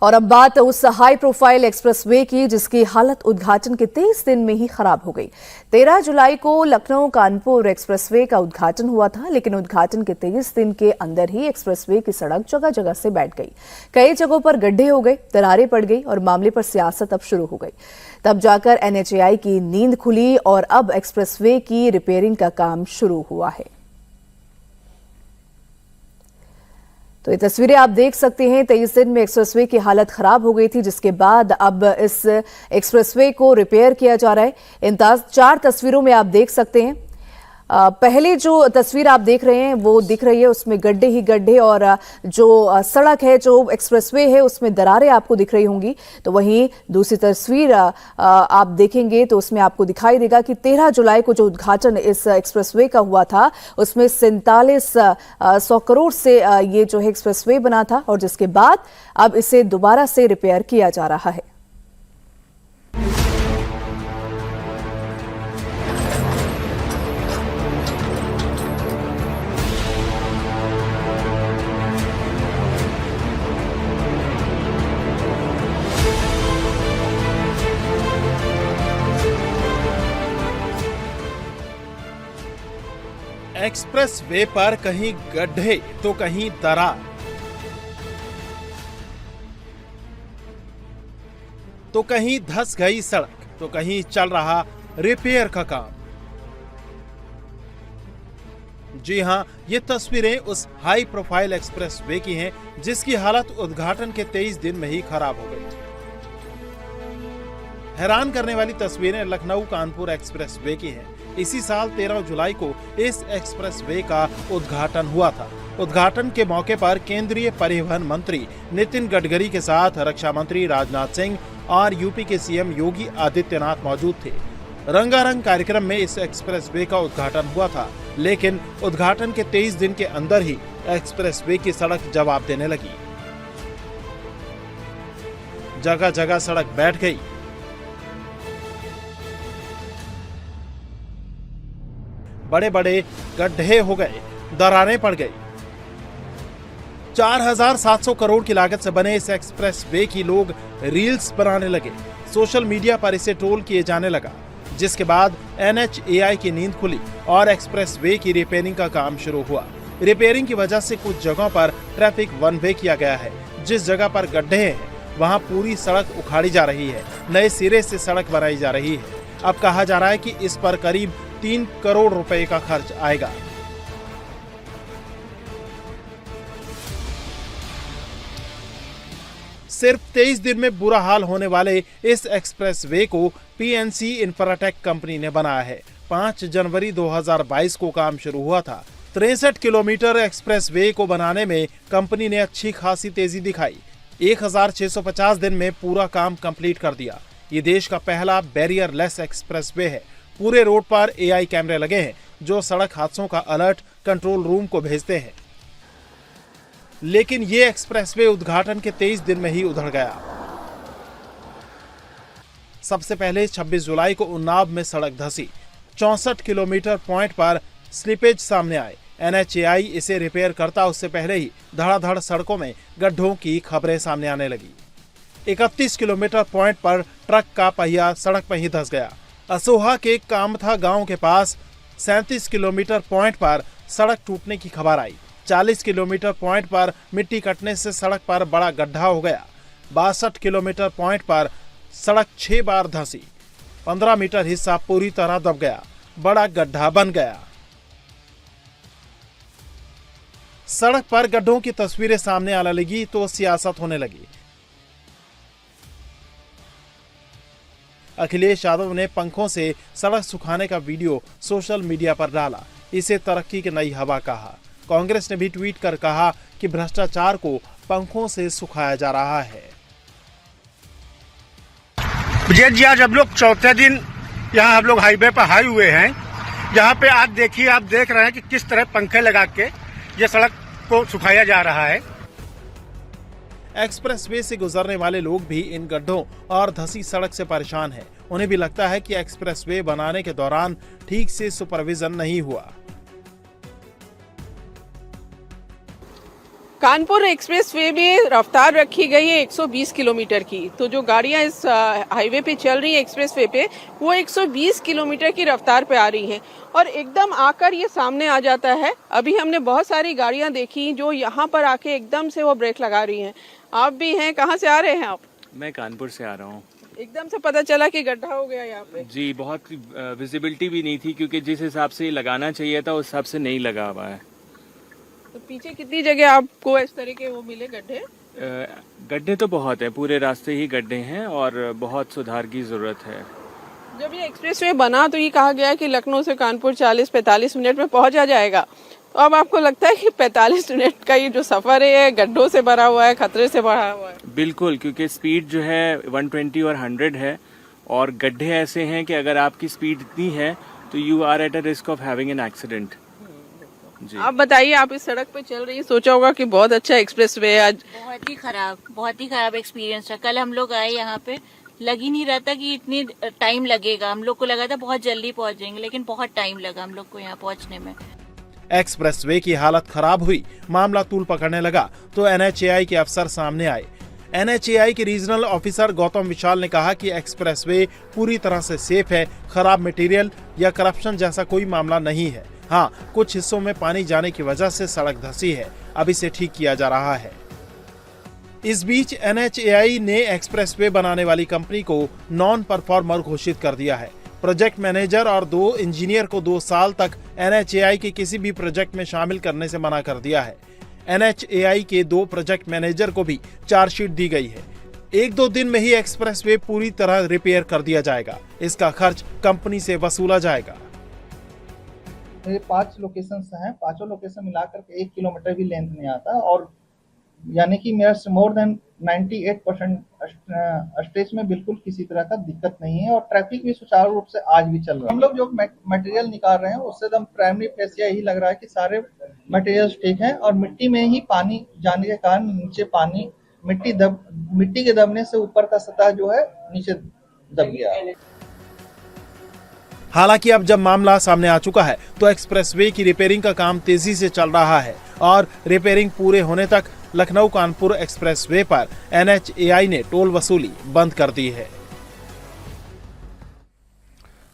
और अब बात उस हाई प्रोफाइल एक्सप्रेसवे की जिसकी हालत उद्घाटन के 23 दिन में ही खराब हो गई। 13 जुलाई को लखनऊ कानपुर एक्सप्रेसवे का उद्घाटन हुआ था, लेकिन उद्घाटन के 23 दिन के अंदर ही एक्सप्रेसवे की सड़क जगह जगह से बैठ गई। कई जगहों पर गड्ढे हो गए, दरारें पड़ गई और मामले पर सियासत अब शुरू हो गई। तब जाकर NHAI की नींद खुली और अब एक्सप्रेसवे की रिपेयरिंग का काम शुरू हुआ है। तो ये तस्वीरें आप देख सकते हैं। 23 दिन में एक्सप्रेसवे की हालत खराब हो गई थी, जिसके बाद अब इस एक्सप्रेसवे को रिपेयर किया जा रहा है। इन 4 तस्वीरों में आप देख सकते हैं। पहले जो तस्वीर आप देख रहे हैं वो दिख रही है, उसमें गड्ढे ही गड्ढे और जो सड़क है, जो एक्सप्रेसवे है, उसमें दरारें आपको दिख रही होंगी। तो वहीं दूसरी तस्वीर आप देखेंगे तो उसमें आपको दिखाई देगा कि 13 जुलाई को जो उद्घाटन इस एक्सप्रेसवे का हुआ था उसमें 4700 करोड़ से ये जो है एक्सप्रेसवे बना था, और जिसके बाद अब इसे दोबारा से रिपेयर किया जा रहा है। एक्सप्रेस वे पर कहीं गड्ढे तो कहीं दरार, तो कहीं धंस गई सड़क, तो कहीं चल रहा रिपेयर का काम। जी हां, ये तस्वीरें उस हाई प्रोफाइल एक्सप्रेस वे की हैं जिसकी हालत उद्घाटन के 23 दिन में ही खराब हो गई। हैरान करने वाली तस्वीरें लखनऊ कानपुर एक्सप्रेस वे की हैं। इसी साल 13 जुलाई को इस एक्सप्रेसवे का उद्घाटन हुआ था। उद्घाटन के मौके पर केंद्रीय परिवहन मंत्री नितिन गडकरी के साथ रक्षा मंत्री राजनाथ सिंह और यूपी के सीएम योगी आदित्यनाथ मौजूद थे। रंगारंग कार्यक्रम में इस एक्सप्रेसवे का उद्घाटन हुआ था, लेकिन उद्घाटन के 23 दिन के अंदर ही एक्सप्रेसवे की सड़क जवाब देने लगी। जगह जगह सड़क बैठ गई, बड़े बड़े गड्ढे हो गए, दरारें पड़ गई। 4700 करोड़ की लागत से बने इस एक्सप्रेस वे की लोग रील्स बनाने लगे। सोशल मीडिया पर इसे ट्रोल किए जाने लगा, जिसके बाद NHAI की नींद खुली और एक्सप्रेस वे की रिपेयरिंग का काम शुरू हुआ। रिपेयरिंग की वजह से कुछ जगहों पर ट्रैफिक वन वे किया गया है। जिस जगह पर गड्ढे हैं वहां पूरी सड़क उखाड़ी जा रही है, नए सिरे से सड़क बनाई जा रही है। अब कहा जा रहा है कि इस पर करीब 3 करोड़ रुपए का खर्च आएगा। सिर्फ 23 दिन में बुरा हाल होने वाले इस एक्सप्रेसवे को PNC इंफ्राटेक कंपनी ने बनाया है। 5 जनवरी 2022 को काम शुरू हुआ था। 63 किलोमीटर एक्सप्रेसवे को बनाने में कंपनी ने अच्छी खासी तेजी दिखाई। 1650 दिन में पूरा काम कंप्लीट कर दिया। ये देश का पहला बैरियर लेस एक्सप्रेसवे है। पूरे रोड पर AI कैमरे लगे हैं जो सड़क हादसों का अलर्ट कंट्रोल रूम को भेजते हैं। लेकिन ये एक्सप्रेसवे उद्घाटन के 23 दिन में ही उधड़ गया। सबसे पहले 26 जुलाई को उन्नाव में सड़क धंसी। 64 किलोमीटर पॉइंट पर स्लिपेज सामने आए। NHAI इसे रिपेयर करता उससे पहले ही धड़ाधड़ सड़कों में गड्ढों की खबरें सामने आने लगी। 31 किलोमीटर पॉइंट पर ट्रक का पहिया सड़क पर ही धंस गया। असोहा के कामथा गांव के पास 37 किलोमीटर पॉइंट पर सड़क टूटने की खबर आई। 40 किलोमीटर पॉइंट पर मिट्टी कटने से सड़क पर बड़ा गड्ढा हो गया। 62 किलोमीटर पॉइंट पर सड़क 6 बार धंसी। 15 मीटर हिस्सा पूरी तरह दब गया, बड़ा गड्ढा बन गया। सड़क पर गड्ढों की तस्वीरें सामने आने लगी तो सियासत होने लगी। अखिलेश यादव ने पंखों से सड़क सुखाने का वीडियो सोशल मीडिया पर डाला। इसे तरक्की की नई हवा कहा। कांग्रेस ने भी ट्वीट कर कहा कि भ्रष्टाचार को पंखों से सुखाया जा रहा है। जी आज हम लोग चौथे दिन यहाँ हम लोग हाईवे पर हाई हुए हैं। यहाँ पे आज देखिए, आप देख रहे हैं कि किस तरह पंखे लगा के ये सड़क को सुखाया जा रहा है। एक्सप्रेसवे से गुजरने वाले लोग भी इन गड्ढों और धंसी सड़क से परेशान हैं। उन्हें भी लगता है कि एक्सप्रेसवे बनाने के दौरान ठीक से सुपरविजन नहीं हुआ। कानपुर एक्सप्रेसवे में रफ्तार रखी गई है 120 किलोमीटर की। तो जो गाड़ियां इस हाईवे पे चल रही है एक्सप्रेसवे पे, वो 120 किलोमीटर की रफ्तार पे आ रही हैं और एकदम आकर ये सामने आ जाता है। अभी हमने बहुत सारी गाड़ियां देखी जो यहाँ पर आके एकदम से वो ब्रेक लगा रही हैं। आप भी हैं, कहाँ से आ रहे हैं आप? मैं कानपुर से आ रहा हूँ। एकदम से पता चला कि गड्ढा हो गया यहाँ पे। जी, बहुत विजिबिलिटी भी नहीं थी क्योंकि जिस हिसाब से लगाना चाहिए था उस हिसाब से नहीं लगा हुआ है। तो पीछे कितनी जगह आपको इस तरह के वो मिले गड्ढे? गड्ढे तो बहुत है, पूरे रास्ते ही गड्ढे हैं और बहुत सुधार की जरूरत है। जब ये एक्सप्रेसवे बना तो ये कहा गया कि लखनऊ से कानपुर 40-45 मिनट में पहुंचा जाएगा। तो अब आपको लगता है कि 45 मिनट का ये जो सफर है गड्ढों से भरा हुआ है, खतरे से भरा हुआ है? बिल्कुल, क्योंकि स्पीड जो है 120 और 100 है और गड्ढे ऐसे हैं कि अगर आपकी स्पीड इतनी है तो you are at a risk of having an accident. जी, आप बताइए, आप इस सड़क पे चल रही हैं, सोचा होगा कि बहुत अच्छा एक्सप्रेसवे है आज। बहुत ही खराब एक्सपीरियंस था। कल हम लोग आए यहाँ पे, लग ही नहीं रहा था कि इतनी टाइम लगेगा। हम लोग को लगा था बहुत जल्दी पहुँच जाएंगे, लेकिन बहुत टाइम लगा हम लोग को यहाँ पहुँचने में। एक्सप्रेसवे की हालत खराब हुई, मामला तूल पकड़ने लगा तो NHAI के अफसर सामने आए। NHAI के रीजनल ऑफिसर गौतम विशाल ने कहा कि एक्सप्रेसवे पूरी तरह से सेफ है, खराब मटेरियल या करप्शन जैसा कोई मामला नहीं है। हाँ, कुछ हिस्सों में पानी जाने की वजह से सड़क धंसी है, अब इसे ठीक किया जा रहा है। इस बीच NHAI ने एक्सप्रेसवे बनाने वाली कंपनी को नॉन परफॉर्मर घोषित कर दिया है। प्रोजेक्ट मैनेजर और 2 इंजीनियर को 2 साल तक NHAI के किसी भी प्रोजेक्ट में शामिल करने से मना कर दिया है। NHAI के 2 प्रोजेक्ट मैनेजर को भी चार्जशीट दी गई है। 1-2 दिन में ही एक्सप्रेसवे पूरी तरह रिपेयर कर दिया जाएगा। इसका खर्च कंपनी से वसूला जाएगा। ये 5 लोकेशंस हैं, पांचों लोकेशन मिलाकर के 1 किलोमीटर भी लेंथ नहीं आता और यानी कि मेरा मोर देन 98% स्ट्रेच में बिल्कुल किसी तरह का दिक्कत नहीं है और ट्रैफिक भी सुचारू रूप से आज भी चल रहा है। हम लोग जो मटेरियल निकाल रहे हैं उससे एकदम प्राइमरी फेस यही लग रहा है कि सारे मटेरियल्स ठीक हैं और मिट्टी में ही पानी जाने के कारण नीचे पानी मिट्टी के दबने से ऊपर का सतह जो है नीचे दब गया है। हालांकि अब जब मामला सामने आ चुका है तो एक्सप्रेसवे की रिपेयरिंग का काम तेजी से चल रहा है और रिपेयरिंग पूरे होने तक लखनऊ कानपुर एक्सप्रेसवे पर NHAI ने टोल वसूली बंद कर दी है।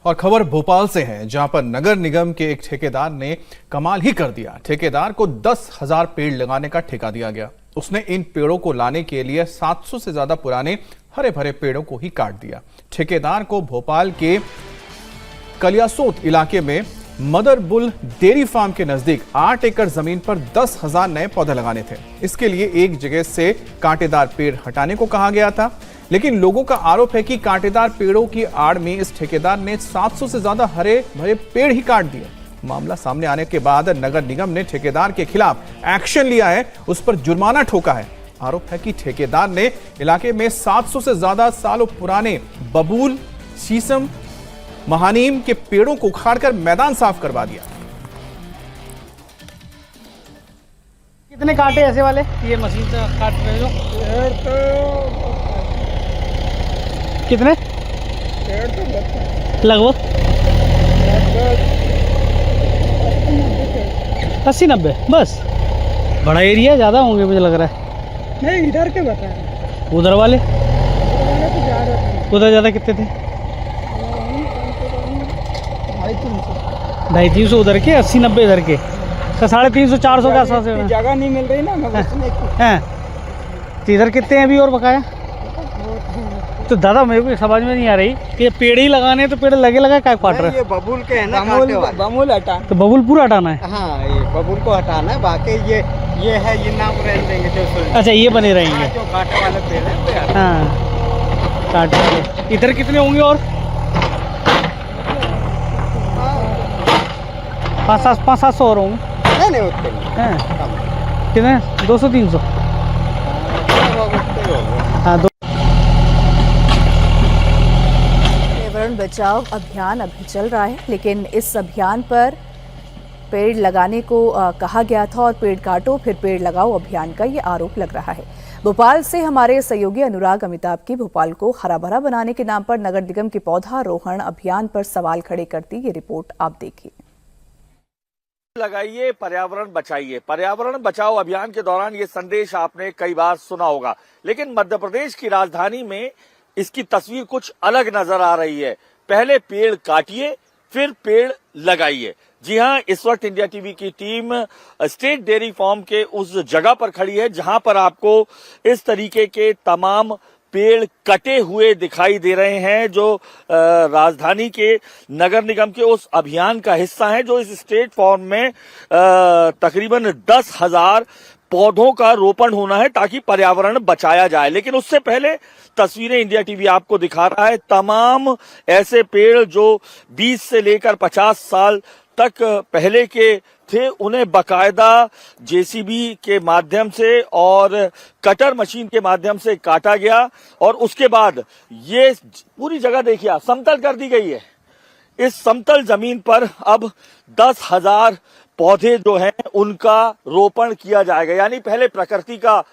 और खबर भोपाल से है, जहां पर नगर निगम के एक ठेकेदार ने कमाल ही कर दिया। ठेकेदार को 10,000 पेड़ लगाने का ठेका दिया गया। उसने इन पेड़ों को लाने के लिए 700 से ज्यादा पुराने हरे भरे पेड़ों को ही काट दिया। ठेकेदार को भोपाल के कलियासोत इलाके में मदर बुल डेयरी फार्म के नजदीक 8 एकड़ जमीन पर 10,000 नए पौधे लगाने थे। इसके लिए एक जगह से कांटेदार पेड़ हटाने को कहा गया था, लेकिन लोगों का आरोप है कि कांटेदार पेड़ों की आड़ में इस ठेकेदार ने 700 से ज्यादा हरे भरे पेड़ ही काट दिए। मामला सामने आने के बाद नगर निगम ने ठेकेदार के खिलाफ एक्शन लिया है, उस पर जुर्माना ठोका है। आरोप है कि ठेकेदार ने इलाके में 700 से ज्यादा सालों पुराने बबूल, शीशम, महानीम के पेड़ों को उखाड़कर मैदान साफ करवा दिया। कितने काटे ऐसे वाले? ये मशीन से काट रहे हो? कितने? लगभग 80-90 बस। बड़ा एरिया, ज्यादा होंगे मुझे लग रहा है। नहीं, इधर के बता। उधर वाले उधर ज्यादा कितने थे? 250-300 उधर के, 80-90 इधर के, 350-400 के आसपास जगह नहीं मिल रही ना। तो इधर कितने हैं अभी और बकाया? तो दादा मेरे को समझ में नहीं आ रही कि ये पेड़ ही लगाने हैं, तो पेड़ लगे क्या काट रहे? ये बबूल के है ना, बबूल हटा। तो बबूल पूरा हटाना है? हाँ, ये बबूल को हटाना है, बाकी ये है, ये नाम रहने देंगे जो। अच्छा, ये बने रहेंगे जो कांटे वाले पेड़ है। हाँ, कांटे वाले। इधर कितने होंगे और? 500-700 और होंगे। नहीं उतने कितने? 200-300? हाँ, पर्यावरण बचाओ अभियान अभी चल रहा है, लेकिन इस अभियान पर पेड़ लगाने को कहा गया था और पेड़ काटो फिर पेड़ लगाओ अभियान का ये आरोप लग रहा है। भोपाल से हमारे सहयोगी अनुराग अमिताभ की भोपाल को हरा भरा बनाने के नाम पर नगर निगम के पौधारोहण अभियान पर सवाल खड़े करती ये रिपोर्ट आप देखिए। लगाइए, पर्यावरण बचाइए। पर्यावरण बचाओ अभियान के दौरान ये संदेश आपने कई बार सुना होगा, लेकिन मध्य प्रदेश की राजधानी में इसकी तस्वीर कुछ अलग नजर आ रही है। पहले पेड़ काटिए, फिर पेड़ लगाइए। जी हां, इस वक्त इंडिया टीवी की टीम स्टेट डेयरी फार्म के उस जगह पर खड़ी है जहां पर आपको इस तरीके के तमाम पेड़ कटे हुए दिखाई दे रहे हैं, जो राजधानी के नगर निगम के उस अभियान का हिस्सा है, जो इस स्टेट फार्म में तकरीबन 10,000 पौधों का रोपण होना है ताकि पर्यावरण बचाया जाए। लेकिन उससे पहले तस्वीरें इंडिया टीवी आपको दिखा रहा है तमाम ऐसे पेड़ जो 20 से लेकर 50 साल तक पहले के थे, उन्हें बकायदा जेसीबी के माध्यम से और कटर मशीन के माध्यम से काटा गया और उसके बाद ये पूरी जगह देखिए आप समतल कर दी गई है। इस समतल जमीन पर अब 10,000 पौधे जो हैं उनका रोपण किया जाएगा। यानी पहले प्रकृति का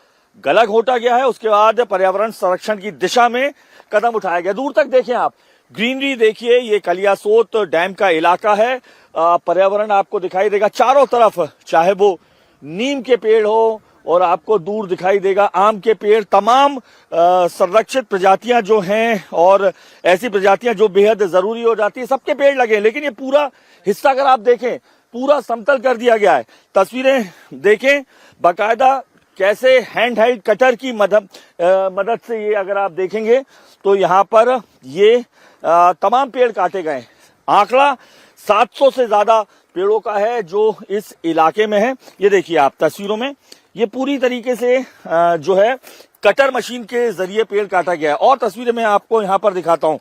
गला घोटा गया है, उसके बाद पर्यावरण संरक्षण की दिशा में कदम उठाया गया। दूर तक देखें आप, ग्रीनरी देखिए, ये कलियासोत डैम का इलाका है। पर्यावरण आपको दिखाई देगा चारों तरफ, चाहे वो नीम के पेड़ हो और आपको दूर दिखाई देगा आम के पेड़। तमाम संरक्षित प्रजातियां जो हैं और ऐसी प्रजातियां जो बेहद जरूरी हो जाती है, सबके पेड़ लगे। लेकिन ये पूरा हिस्सा अगर आप देखें, पूरा समतल कर दिया गया है। तस्वीरें देखें बाकायदा कैसे हैंड हेल्ड कटर की मदद से ये अगर आप देखेंगे तो यहाँ पर ये तमाम पेड़ काटे गए। आंकड़ा 700 से ज्यादा पेड़ों का है जो इस इलाके में है। ये देखिए आप तस्वीरों में, ये पूरी तरीके से जो है कटर मशीन के जरिए पेड़ काटा गया है। और तस्वीरें मैं आपको यहाँ पर दिखाता हूँ।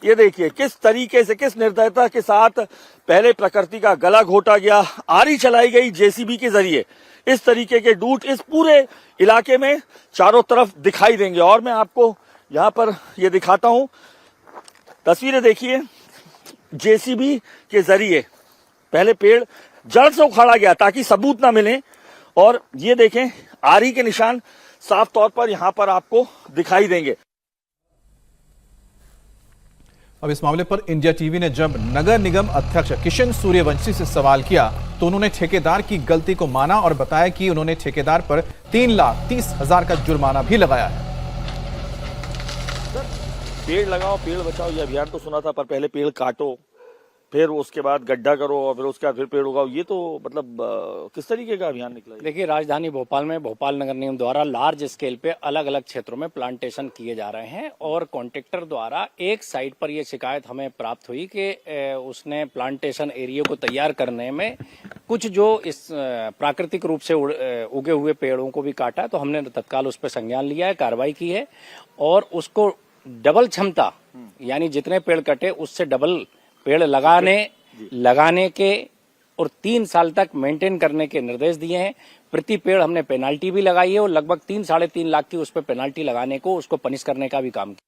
ये देखिए किस तरीके से, किस निर्दयता के साथ पहले प्रकृति का गला घोटा गया, आरी चलाई गई जेसीबी के जरिए। इस तरीके के डूट इस पूरे इलाके में चारों तरफ दिखाई देंगे। और मैं आपको यहाँ पर ये दिखाता हूँ, तस्वीरें देखिए, जेसीबी के जरिए पहले पेड़ जड़ से उखाड़ा गया ताकि सबूत ना मिले। और ये देखें आरी के निशान साफ तौर पर यहां पर आपको दिखाई देंगे। अब इस मामले पर इंडिया टीवी ने जब नगर निगम अध्यक्ष किशन सूर्यवंशी से सवाल किया तो उन्होंने ठेकेदार की गलती को माना और बताया कि उन्होंने ठेकेदार पर 3,30,000 का जुर्माना भी लगाया है। पेड़ लगाओ पेड़ बचाओ ये अभियान तो सुना था, पर पहले पेड़ काटो, फिर उसके बाद गड्ढा करो और फिर उसके बाद फिर पेड़ उगाओ, ये तो मतलब किस तरीके का अभियान निकला? देखिए, राजधानी भोपाल में भोपाल नगर निगम द्वारा लार्ज स्केल पे अलग अलग क्षेत्रों में प्लांटेशन किए जा रहे हैं और कॉन्ट्रैक्टर द्वारा एक साइट पर यह शिकायत हमें प्राप्त हुई कि उसने प्लांटेशन एरिया को तैयार करने में कुछ जो इस प्राकृतिक रूप से उगे हुए पेड़ों को भी काटा। तो हमने तत्काल उस पर संज्ञान लिया है, कार्रवाई की है और उसको डबल क्षमता यानी जितने पेड़ कटे उससे डबल पेड़ लगाने के और 3 साल तक मेंटेन करने के निर्देश दिए हैं। प्रति पेड़ हमने पेनाल्टी भी लगाई है और लगभग 3-3.5 लाख की उस पर पेनाल्टी लगाने को, उसको पनिश करने का भी काम किया।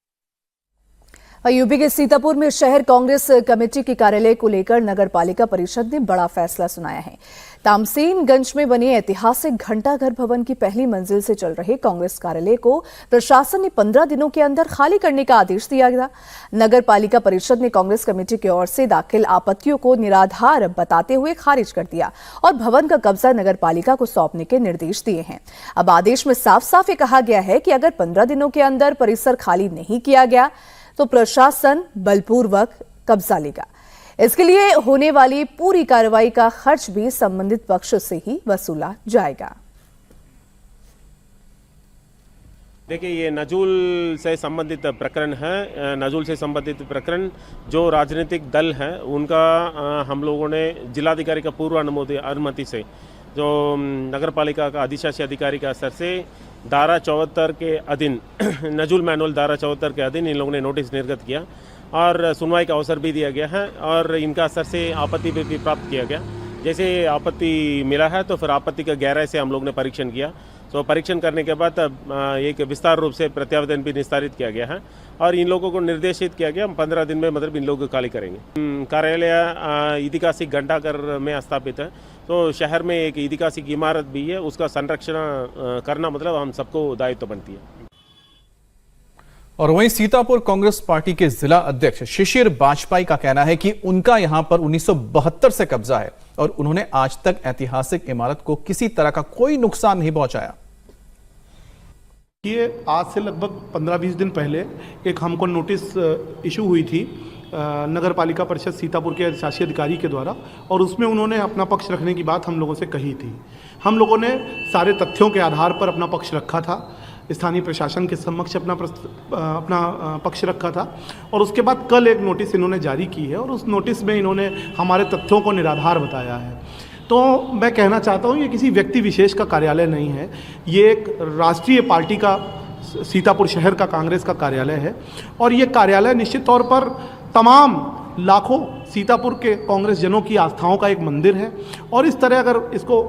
यूपी के सीतापुर में शहर कांग्रेस कमेटी के कार्यालय को लेकर नगर पालिका परिषद ने बड़ा फैसला सुनाया है। तामसेनगंज में बने ऐतिहासिक घंटाघर भवन की पहली मंजिल से चल रहे कांग्रेस कार्यालय को प्रशासन ने 15 दिनों के अंदर खाली करने का आदेश दिया गया। नगर पालिका परिषद ने कांग्रेस कमेटी की ओर से दाखिल आपत्तियों को निराधार बताते हुए खारिज कर दिया और भवन का कब्जा नगर पालिका को सौंपने के निर्देश दिए हैं। अब आदेश में साफ साफ ये कहा गया है कि अगर 15 दिनों के अंदर परिसर खाली नहीं किया गया तो प्रशासन बलपूर्वक कब्जा लेगा। इसके लिए होने वाली पूरी कार्रवाई का खर्च भी संबंधित पक्ष से ही वसूला जाएगा। देखिए, ये नजूल से संबंधित प्रकरण है। नजूल से संबंधित प्रकरण जो राजनीतिक दल है उनका हम लोगों ने जिलाधिकारी का पूर्व अनुमति से जो नगर पालिका का अधिशासी अधिकारी का स्तर से धारा 74 के अधीन नजूल मैनुअल धारा 74 के अधीन इन लोगों ने नोटिस निर्गत किया और सुनवाई का अवसर भी दिया गया है और इनका स्तर से आपत्ति भी प्राप्त किया गया। जैसे आपत्ति मिला है तो फिर आपत्ति का गहराई से हम लोग ने परीक्षण किया। तो परीक्षण करने के बाद एक विस्तार रूप से प्रत्यावेदन भी निस्तारित किया गया है और इन लोगों को निर्देशित किया गया 15 दिन में मतलब इन लोग खाली करेंगे। कार्यालय ऐतिहासिक घंटाघर में स्थापित है तो शहर में एक ऐतिहासिक इमारत भी है, उसका संरक्षण करना मतलब हम सबको दायित्व बनती है। और वहीं सीतापुर कांग्रेस पार्टी के जिला अध्यक्ष शिशिर बाजपेयी का कहना है कि उनका यहां पर 1972 से कब्जा है और उन्होंने आज तक ऐतिहासिक इमारत को किसी तरह का कोई नुकसान नहीं पहुंचाया। ये आज से लगभग 15-20 दिन पहले एक हमको नोटिस इशू हुई थी नगर पालिका परिषद सीतापुर के शासी अधिकारी के द्वारा, और उसमें उन्होंने अपना पक्ष रखने की बात हम लोगों से कही थी। हम लोगों ने सारे तथ्यों के आधार पर अपना पक्ष रखा था, स्थानीय प्रशासन के समक्ष अपना पक्ष रखा था, और उसके बाद कल एक नोटिस इन्होंने जारी की है और उस नोटिस में इन्होंने हमारे तथ्यों को निराधार बताया है। तो मैं कहना चाहता हूँ ये किसी व्यक्ति विशेष का कार्यालय नहीं है, ये एक राष्ट्रीय पार्टी का सीतापुर शहर का कांग्रेस का कार्यालय है, और ये कार्यालय निश्चित तौर पर तमाम लाखों सीतापुर के कांग्रेस जनों की आस्थाओं का एक मंदिर है, और इस तरह अगर इसको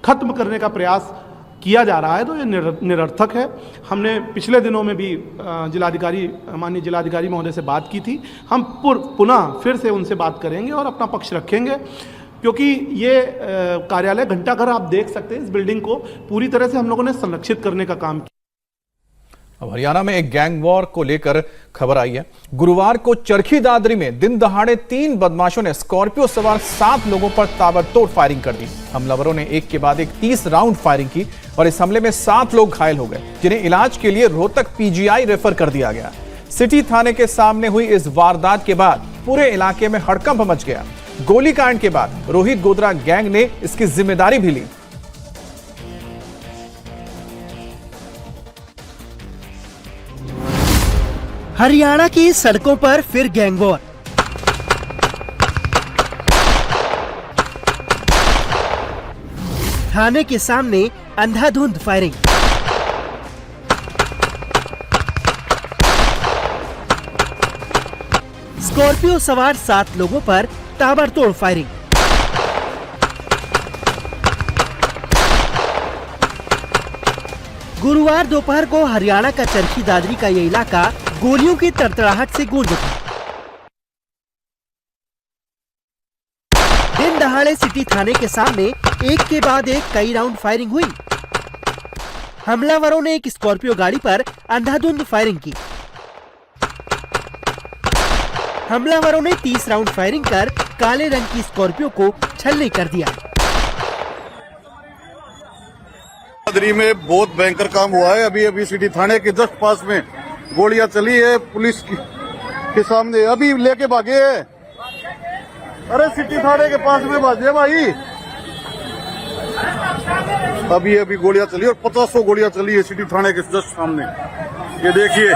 खत्म करने का प्रयास किया जा रहा है तो ये निरर्थक है। हमने पिछले दिनों में भी माननीय जिलाधिकारी महोदय से बात की थी, हम पुनः फिर से उनसे बात करेंगे और अपना पक्ष रखेंगे, क्योंकि ये कार्यालय घंटाघर आप देख सकते हैं, इस बिल्डिंग को पूरी तरह से हम लोगों ने संरक्षित करने का काम किया। अब हरियाणा में एक गैंग वॉर को लेकर खबर आई है। गुरुवार को चरखी दादरी में दिन दहाड़े 3 बदमाशों ने स्कॉर्पियो सवार 7 लोगों पर ताबड़तोड़ फायरिंग कर दी। हमलावरों ने एक के बाद एक 30 राउंड फायरिंग की और इस हमले में 7 लोग घायल हो गए, जिन्हें इलाज के लिए रोहतक पीजीआई रेफर कर दिया गया। सिटी थाने के सामने हुई इस वारदात के बाद पूरे इलाके में हड़कंप मच गया। गोलीकांड के बाद रोहित गोदरा गैंग ने इसकी जिम्मेदारी भी ली। हरियाणा की सड़कों पर फिर गैंग वॉर। थाने के सामने अंधाधुंध फायरिंग। स्कॉर्पियो सवार 7 लोगों पर ताबड़तोड़ फायरिंग। गुरुवार दोपहर को हरियाणा का चरखी दादरी का ये इलाका गोलियों की तड़तड़ाहट से गूंज उठा। दिन दहाड़े सिटी थाने के सामने एक के बाद एक कई राउंड फायरिंग हुई। हमलावरों ने एक स्कॉर्पियो गाड़ी पर अंधाधुंध फायरिंग की। हमलावरों ने 30 राउंड फायरिंग कर काले रंग की स्कॉर्पियो को छलनी कर दिया। दादरी में बहुत भयंकर काम हुआ है। अभी सिटी थाने के जस्ट पास में गोलियां चली है, पुलिस के सामने अभी लेके भागे है। अरे सिटी थाने के पास में भागे भाई, अभी गोलियां चली और 50 गोलियां चली है सिटी थाने के जस्ट सामने। ये देखिए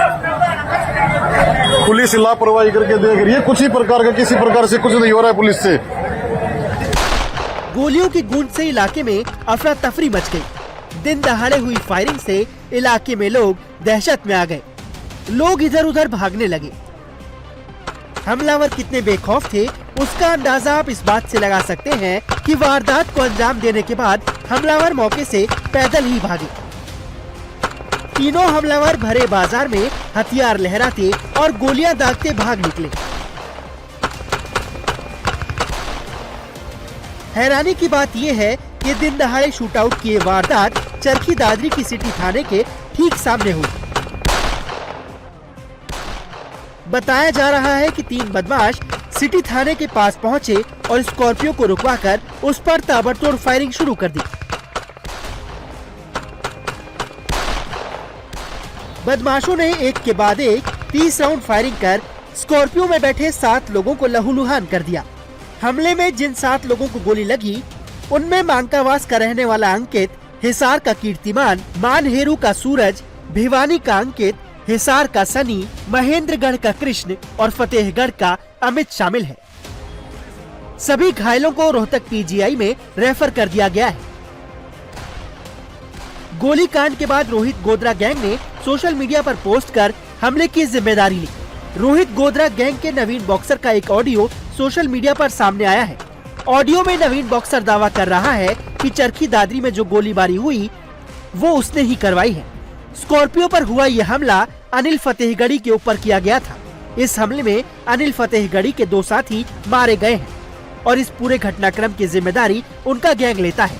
पुलिस लापरवाही करके देख रही है, किसी प्रकार से कुछ नहीं हो रहा है पुलिस से। गोलियों की गूंज से इलाके में अफरा तफरी मच गई। दिन दहाड़े हुई फायरिंग से इलाके में लोग दहशत में आ गए। लोग इधर उधर भागने लगे। हमलावर कितने बेखौफ थे उसका अंदाजा आप इस बात से लगा सकते हैं कि वारदात को अंजाम देने के बाद हमलावर मौके से पैदल ही भागे। तीनों हमलावर भरे बाजार में हथियार लहराते और गोलियां दागते भाग निकले। हैरानी की बात यह है कि दिन दहाड़े शूटआउट की वारदात चरखी दादरी की सिटी थाने के ठीक सामने हुई। बताया जा रहा है कि 3 बदमाश सिटी थाने के पास पहुंचे और स्कॉर्पियो को रुकवाकर उस पर ताबड़तोड़ फायरिंग शुरू कर दी। बदमाशों ने एक के बाद एक 30 राउंड फायरिंग कर स्कॉर्पियो में बैठे 7 लोगों को लहूलुहान कर दिया। हमले में जिन 7 लोगों को गोली लगी उनमें मानकावास का रहने वाला अंकित, हिसार का कीर्तिमान, मानहेरू का सूरज, भिवानी का अंकित, हिसार का सनी, महेंद्रगढ़ का कृष्ण और फतेहगढ़ का अमित शामिल है। सभी घायलों को रोहतक पीजीआई में रेफर कर दिया गया है। गोलीकांड के बाद रोहित गोदरा गैंग ने सोशल मीडिया पर पोस्ट कर हमले की जिम्मेदारी ली। रोहित गोदरा गैंग के नवीन बॉक्सर का एक ऑडियो सोशल मीडिया पर सामने आया है। ऑडियो में नवीन बॉक्सर दावा कर रहा है कि चरखी दादरी में जो गोलीबारी हुई वो उसने ही करवाई है। स्कॉर्पियो पर हुआ यह हमला अनिल फतेहगढ़ी के ऊपर किया गया था। इस हमले में अनिल फतेहगढ़ी के 2 साथी मारे गए हैं और इस पूरे घटनाक्रम की जिम्मेदारी उनका गैंग लेता है।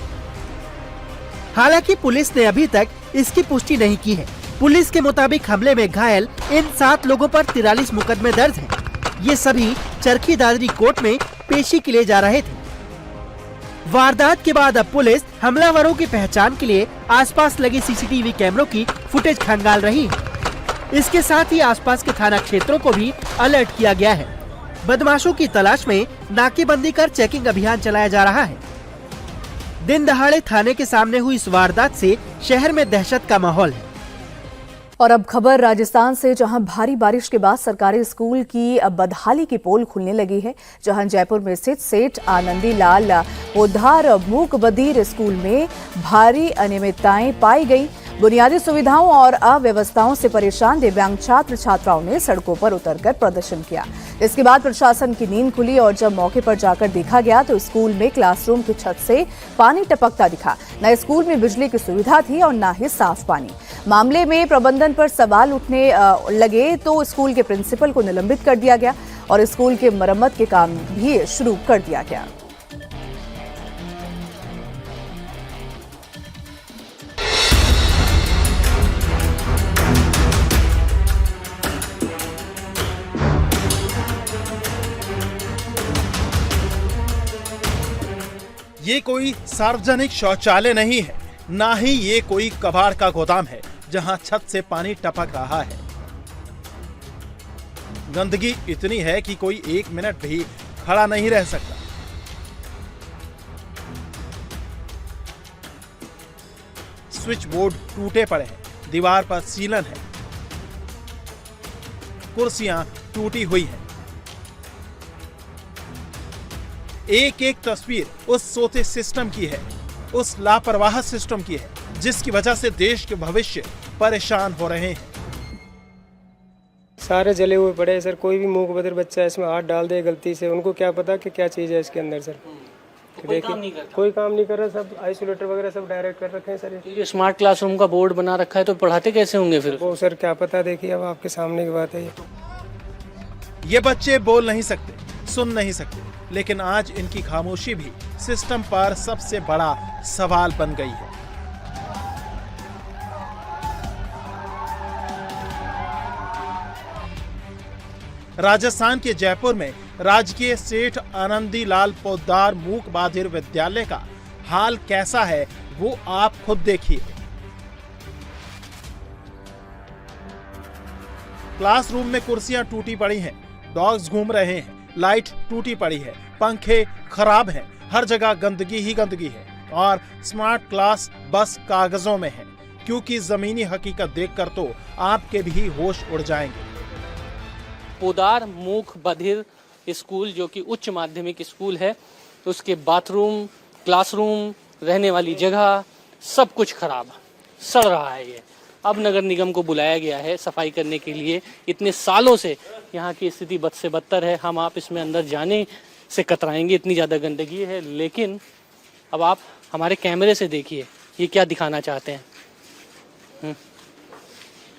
हालांकि पुलिस ने अभी तक इसकी पुष्टि नहीं की है। पुलिस के मुताबिक हमले में घायल इन 7 लोगों पर 43 मुकदमे दर्ज हैं। ये सभी चरखी दादरी कोर्ट में पेशी के लिए जा रहे थे। वारदात के बाद अब पुलिस हमलावरों की पहचान के लिए आसपास लगे सीसीटीवी कैमरों की फुटेज खंगाल रही है। इसके साथ ही आसपास के थाना क्षेत्रों को भी अलर्ट किया गया है। बदमाशों की तलाश में नाकेबंदी कर चेकिंग अभियान चलाया जा रहा है। दिन दहाड़े थाने के सामने हुई इस वारदात से शहर में दहशत का माहौल है। और अब खबर राजस्थान से, जहां भारी बारिश के बाद सरकारी स्कूल की बदहाली की पोल खुलने लगी है। जहां जयपुर में स्थित सेठ आनंदी लाल पोद्दार मूक बधिर स्कूल में भारी अनियमितताएं पाई गई। बुनियादी सुविधाओं और अव्यवस्थाओं से परेशान दिव्यांग छात्र छात्राओं ने सड़कों पर उतरकर प्रदर्शन किया। इसके बाद प्रशासन की नींद खुली और जब मौके पर जाकर देखा गया तो स्कूल में क्लासरूम की छत से पानी टपकता दिखा। न स्कूल में बिजली की सुविधा थी और न ही साफ पानी। मामले में प्रबंधन पर सवाल उठने लगे तो स्कूल के प्रिंसिपल को निलंबित कर दिया गया और स्कूल के मरम्मत के काम भी शुरू कर दिया गया। ये कोई सार्वजनिक शौचालय नहीं है, ना ही ये कोई कबाड़ का गोदाम है जहां छत से पानी टपक रहा है। गंदगी इतनी है कि कोई 1 मिनट भी खड़ा नहीं रह सकता। स्विच बोर्ड टूटे पड़े हैं, दीवार पर सीलन है, कुर्सियां टूटी हुई हैं। एक एक तस्वीर उस सोते सिस्टम की है, उस लापरवाह सिस्टम की है, जिसकी वजह से देश के भविष्य परेशान हो रहे हैं। सारे जले हुए पड़े हैं सर। कोई भी मूक बधिर बच्चा इसमें हाथ डाल दे गलती से, उनको क्या पता कि क्या चीज़ है इसके अंदर सर। कोई काम नहीं कर रहा, सब आइसोलेटर वगैरह सब डायरेक्ट कर रखे हैं सर। ये स्मार्ट क्लासरूम का बोर्ड बना रखा है तो पढ़ाते कैसे होंगे फिर? वो सर क्या पता, देखिए अब आपके सामने की बात है। ये बच्चे बोल नहीं सकते, सुन नहीं सकते, लेकिन आज इनकी खामोशी भी सिस्टम पर सबसे बड़ा सवाल बन गई है। राजस्थान के जयपुर में राजकीय सेठ आनंदी लाल पोद्दार मूक बधिर विद्यालय का हाल कैसा है वो आप खुद देखिए। क्लासरूम में कुर्सियां टूटी पड़ी हैं, डॉग्स घूम रहे हैं, लाइट टूटी पड़ी है, पंखे खराब हैं, हर जगह गंदगी ही गंदगी है और स्मार्ट क्लास बस कागजों में है, क्योंकि जमीनी हकीकत देखकर तो आपके भी होश उड़ जाएंगे। पोद्दार मूक बधिर स्कूल जो कि उच्च माध्यमिक स्कूल है, उसके बाथरूम, क्लासरूम, रहने वाली जगह सब कुछ खराब, सड़ रहा है। ये अब नगर निगम को बुलाया गया है सफाई करने के लिए। इतने सालों से यहाँ की स्थिति बद से बदतर है। हम आप इसमें अंदर जाने से कतराएंगे, इतनी ज़्यादा गंदगी है। लेकिन अब आप हमारे कैमरे से देखिए ये क्या दिखाना चाहते हैं।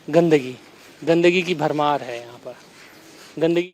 गंदगी की भरमार है यहाँ पर। गंदगी